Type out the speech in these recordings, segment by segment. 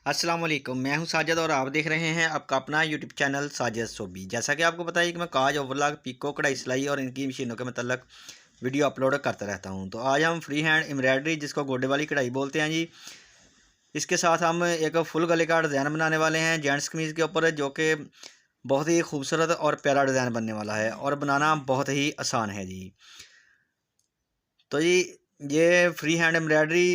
अस्सलाम वालेकुम, मैं हूं साजिद और आप देख रहे हैं आपका अपना यूट्यूब चैनल sajidsoby। जैसा कि आपको पता है कि मैं काज, ओवरलाक, पिको, कढ़ाई, सलाई और इनकी मशीनों के मतलब वीडियो अपलोड करता रहता हूं। तो आज हम फ्री हैंड एम्ब्रॉयडरी, जिसको गोडे वाली कढ़ाई बोलते हैं जी, इसके साथ हम एक फुल गले का डिज़ाइन बनाने वाले हैं जेंट्स कमीज़ के ऊपर, जो कि बहुत ही खूबसूरत और प्यारा डिज़ाइन बनने वाला है और बनाना बहुत ही आसान है जी। तो जी ये फ्री हैंड एम्ब्रॉयडरी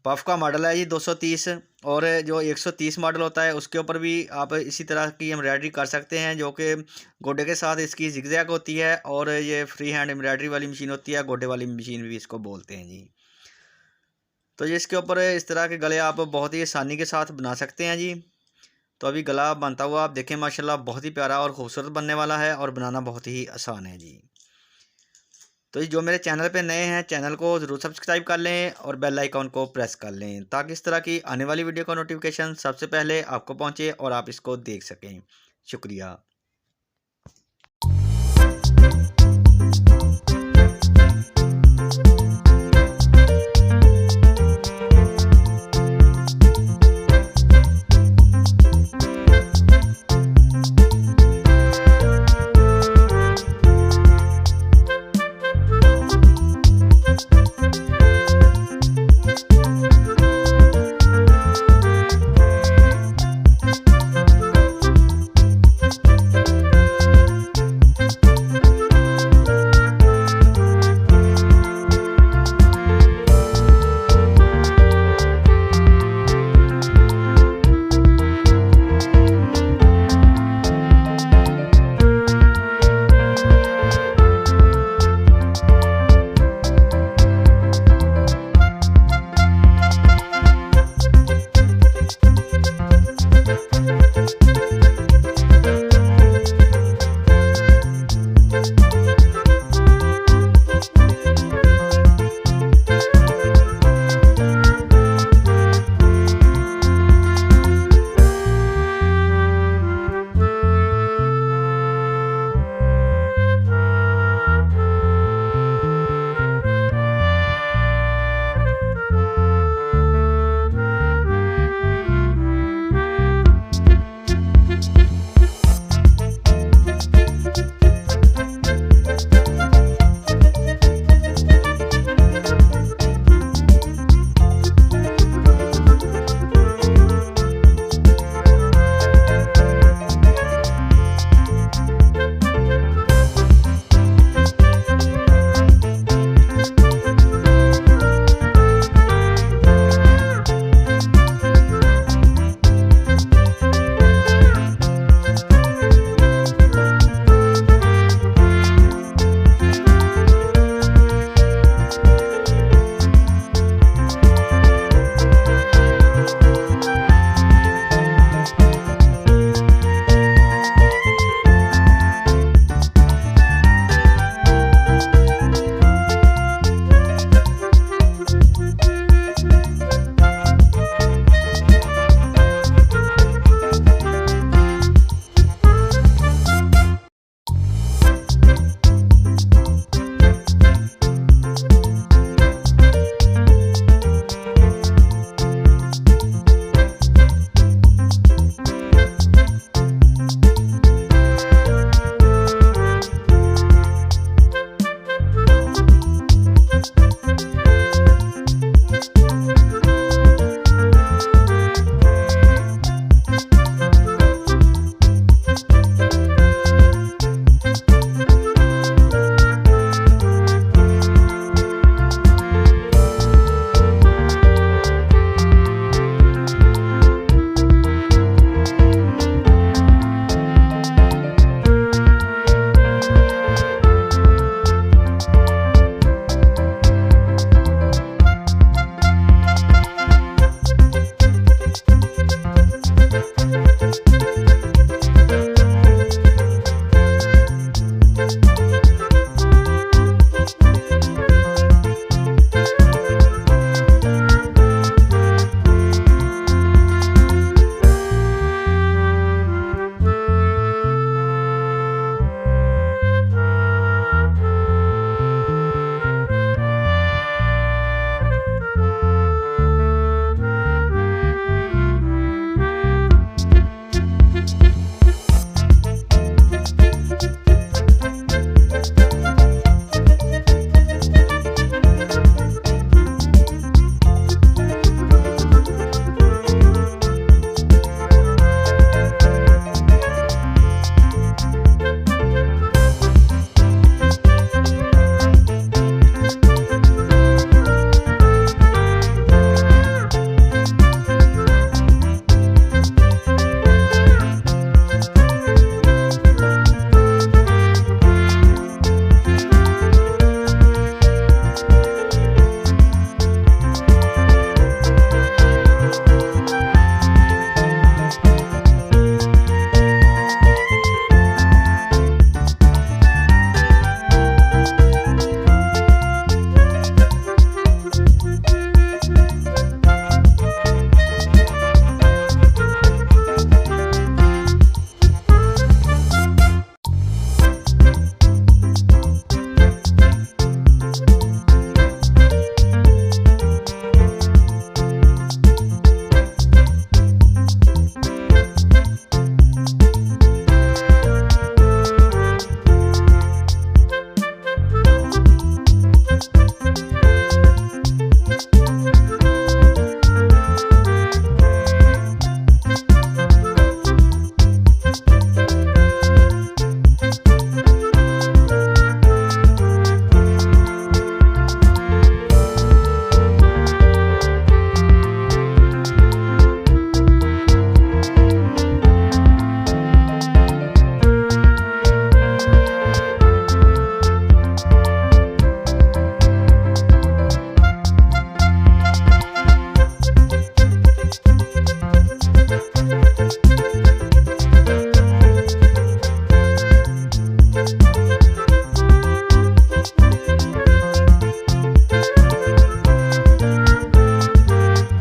पफ का मॉडल है जी 230, और जो 130 मॉडल होता है उसके ऊपर भी आप इसी तरह की एम्ब्रॉयडरी कर सकते हैं, जो कि गोडे के साथ इसकी जिगजैग होती है। और ये फ्री हैंड एम्ब्रॉयडरी वाली मशीन होती है, गोडे वाली मशीन भी इसको बोलते हैं जी। तो ये इसके ऊपर इस तरह के गले आप बहुत ही आसानी के साथ बना सकते हैं जी। तो अभी गला बनता हुआ आप देखें, माशाल्लाह बहुत ही प्यारा और ख़ूबसूरत बनने वाला है और बनाना बहुत ही आसान है जी। तो जो मेरे चैनल पे नए हैं, चैनल को ज़रूर सब्सक्राइब कर लें और बेल आइकॉन को प्रेस कर लें, ताकि इस तरह की आने वाली वीडियो का नोटिफिकेशन सबसे पहले आपको पहुंचे और आप इसको देख सकें। शुक्रिया।